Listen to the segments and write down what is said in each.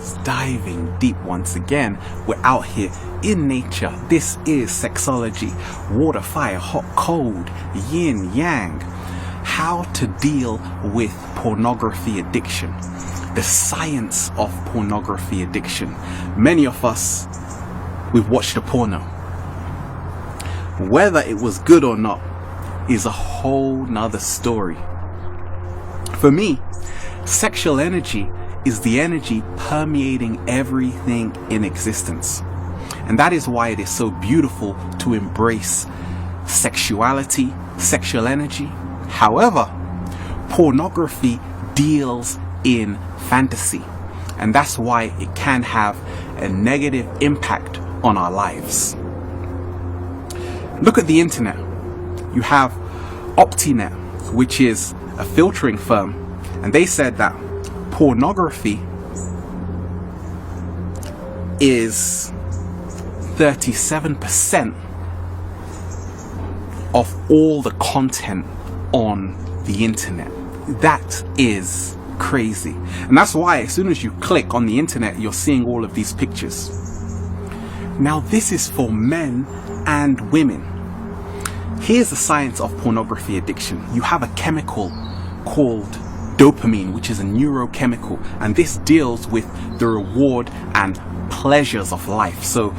guys, diving deep once again. We're out here in nature. This is sexology, water, fire, hot, cold, yin, yang. How to deal with pornography addiction. The science of pornography addiction. Many of us, we've watched a porno. Whether it was good or not is a whole nother story. For me, sexual energy is the energy permeating everything in existence. And that is why it is so beautiful to embrace sexuality, sexual energy. However, pornography deals in fantasy. And that's why it can have a negative impact on our lives. Look at the internet. You have Optinet, which is a filtering firm, and they said that pornography is 37% of all the content on the internet. That is crazy. And that's why as soon as you click on the internet, you're seeing all of these pictures. Now this is for men and women. Here's the science of pornography addiction. You have a chemical called dopamine, which is a neurochemical, and this deals with the reward and pleasures of life. So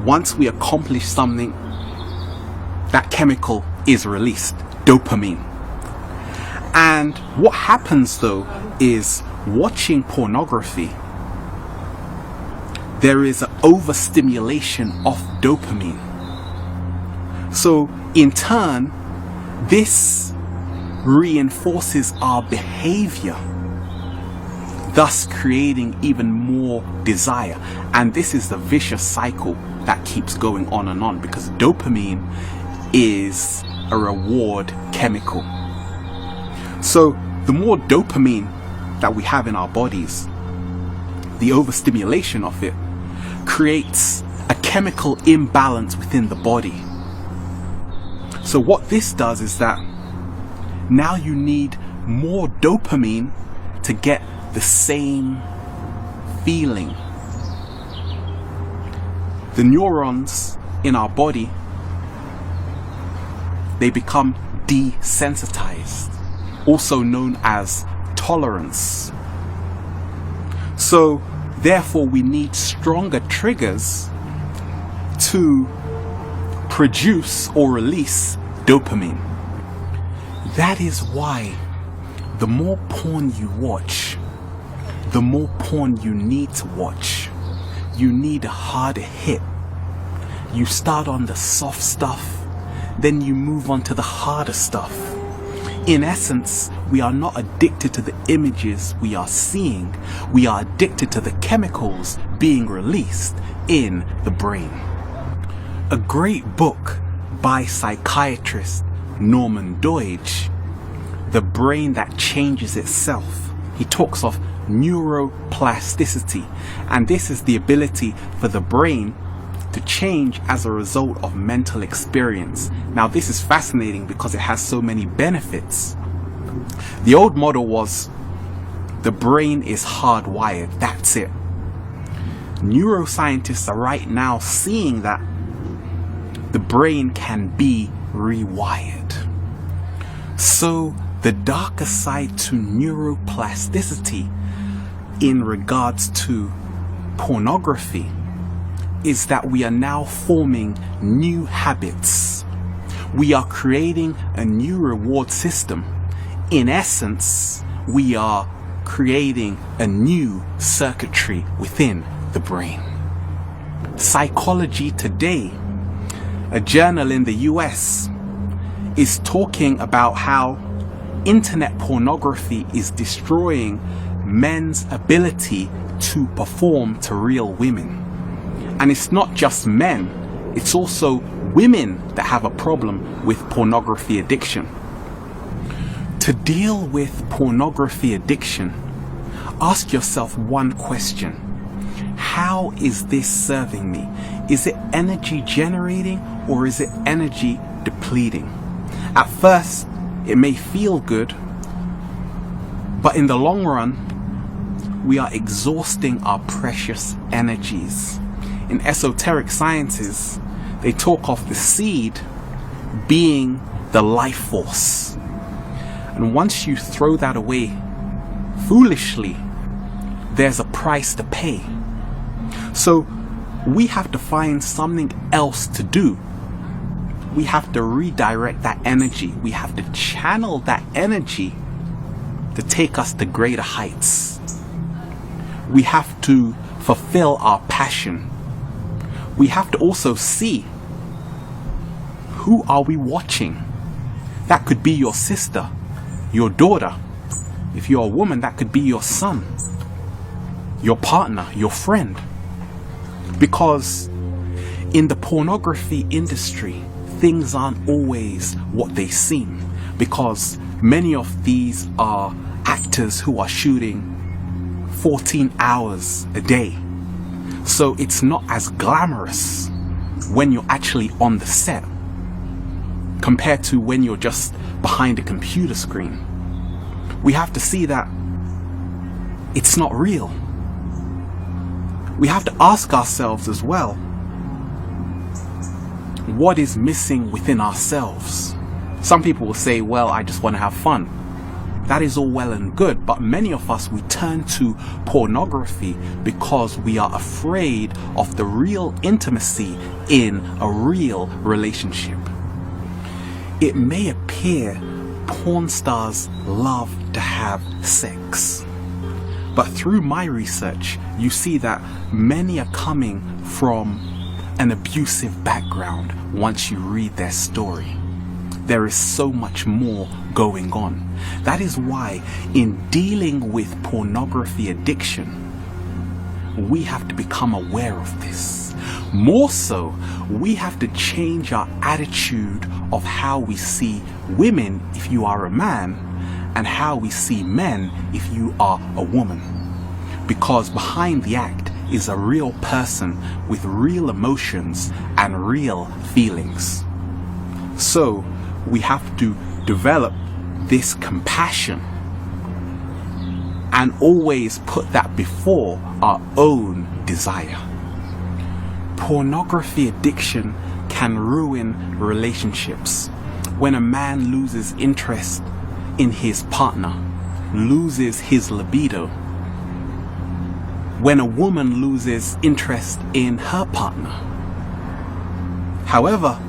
once we accomplish something, that chemical is released, dopamine. And what happens though is, watching pornography, there is an overstimulation of dopamine. So in turn, this reinforces our behavior, thus creating even more desire. And this is the vicious cycle that keeps going on and on, because dopamine is a reward chemical. So the more dopamine that we have in our bodies, the overstimulation of it creates a chemical imbalance within the body. So what this does is that now you need more dopamine to get the same feeling. The neurons in our body, they become desensitized, also known as tolerance. So therefore we need stronger triggers to produce or release dopamine. That is why the more porn you watch, the more porn you need to watch. You need a harder hit. You start on the soft stuff, then you move on to the harder stuff. In essence, we are not addicted to the images we are seeing. We are addicted to the chemicals being released in the brain. A great book by psychiatrist Norman Doidge, The Brain That Changes Itself. He talks of neuroplasticity, and this is the ability for the brain to change as a result of mental experience. Now this is fascinating because it has so many benefits. The old model was the brain is hardwired, that's it. Neuroscientists are right now seeing that the brain can be rewired. So the darker side to neuroplasticity in regards to pornography is that we are now forming new habits. We are creating a new reward system. In essence, we are creating a new circuitry within the brain. Psychology Today, a journal in the US, is talking about how internet pornography is destroying men's ability to perform to real women. And it's not just men, it's also women that have a problem with pornography addiction. To deal with pornography addiction, ask yourself one question. How is this serving me? Is it energy generating or is it energy depleting? At first, it may feel good, but in the long run, we are exhausting our precious energies. In esoteric sciences, they talk of the seed being the life force. And once you throw that away foolishly, there's a price to pay. So we have to find something else to do. We have to redirect that energy. We have to channel that energy to take us to greater heights. We have to fulfill our passion. We have to also see, who are we watching? That could be your sister, your daughter. If you're a woman, that could be your son, your partner, your friend. Because in the pornography industry, things aren't always what they seem. Because many of these are actors who are shooting 14 hours a day. So it's not as glamorous when you're actually on the set compared to when you're just behind a computer screen. We have to see that it's not real. We have to ask ourselves as well, what is missing within ourselves? Some people will say, well, I just want to have fun. That is all well and good, but many of us, we turn to pornography because we are afraid of the real intimacy in a real relationship. It may appear porn stars love to have sex, but through my research, you see that many are coming from an abusive background once you read their story. There is so much more going on. That is why in dealing with pornography addiction, we have to become aware of this. More so, we have to change our attitude of how we see women if you are a man, and how we see men if you are a woman. Because behind the act is a real person with real emotions and real feelings. So we have to develop this compassion and always put that before our own desire. Pornography addiction can ruin relationships. When a man loses interest in his partner, loses his libido. When a woman loses interest in her partner. However,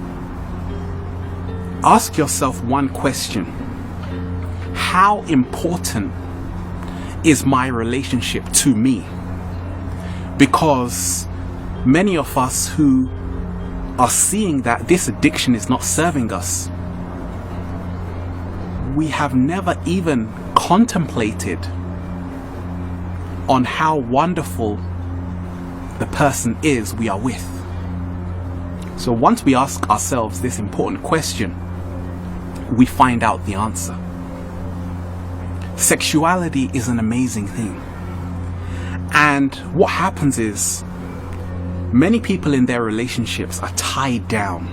ask yourself one question. How important is my relationship to me? Because many of us who are seeing that this addiction is not serving us, we have never even contemplated on how wonderful the person is we are with. So once we ask ourselves this important question, we find out the answer. Sexuality is an amazing thing. And what happens is, many people in their relationships are tied down.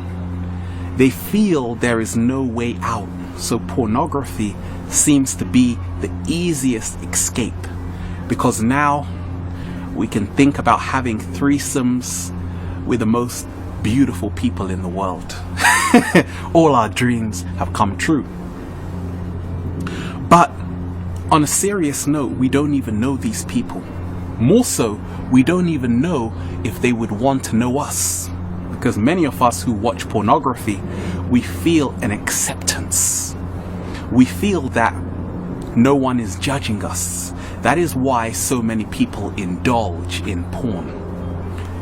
They feel there is no way out. So pornography seems to be the easiest escape, because now we can think about having threesomes with the most beautiful people in the world. All our dreams have come true. But on a serious note, we don't even know these people. More so, we don't even know if they would want to know us. Because many of us who watch pornography, we feel an acceptance. We feel that no one is judging us. That is why so many people indulge in porn.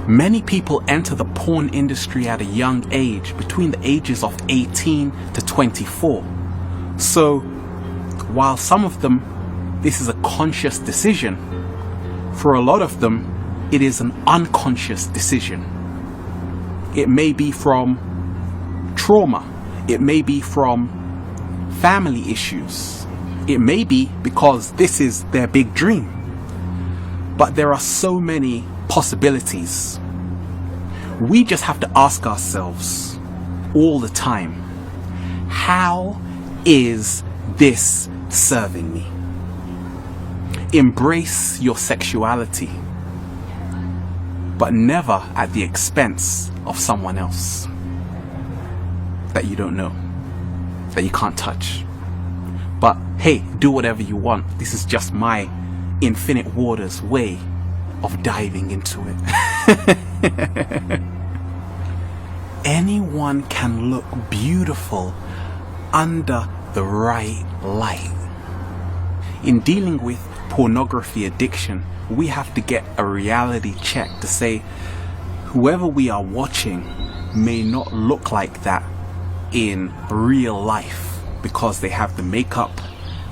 Many people enter the porn industry at a young age, between the ages of 18 to 24. So, while some of them, this is a conscious decision, for a lot of them, it is an unconscious decision. It may be from trauma. It may be from family issues. It may be because this is their big dream. But there are so many possibilities. We just have to ask ourselves all the time, how is this serving me? Embrace your sexuality, but never at the expense of someone else that you don't know, that you can't touch. But hey, do whatever you want. This is just my Infinite Waters way of diving into it. Anyone can look beautiful under the right light. In dealing with pornography addiction, we have to get a reality check to say whoever we are watching may not look like that in real life, because they have the makeup,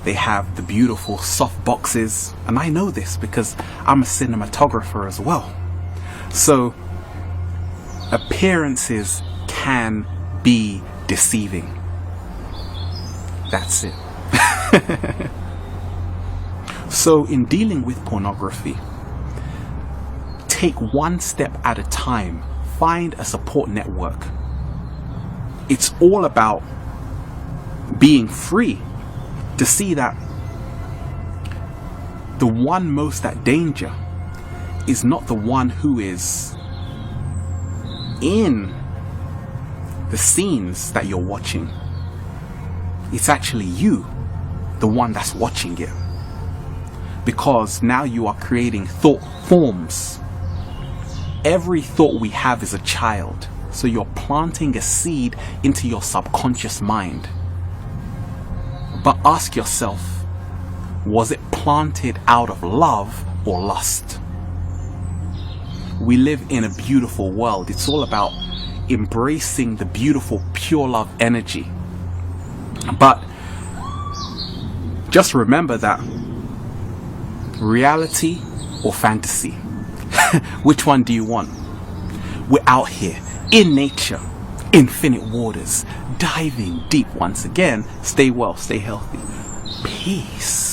they have the beautiful soft boxes, and I know this because I'm a cinematographer as well. So appearances can be deceiving. That's it. So in dealing with pornography, take one step at a time. Find a support network. It's all about being free to see that the one most at danger is not the one who is in the scenes that you're watching. It's actually you, the one that's watching it. Because now you are creating thought forms. Every thought we have is a child. So you're planting a seed into your subconscious mind. But ask yourself, was it planted out of love or lust? We live in a beautiful world. It's all about embracing the beautiful, pure love energy. But just remember that reality or fantasy? Which one do you want? We're out here in nature, infinite waters, diving deep once again. Stay well, stay healthy. Peace.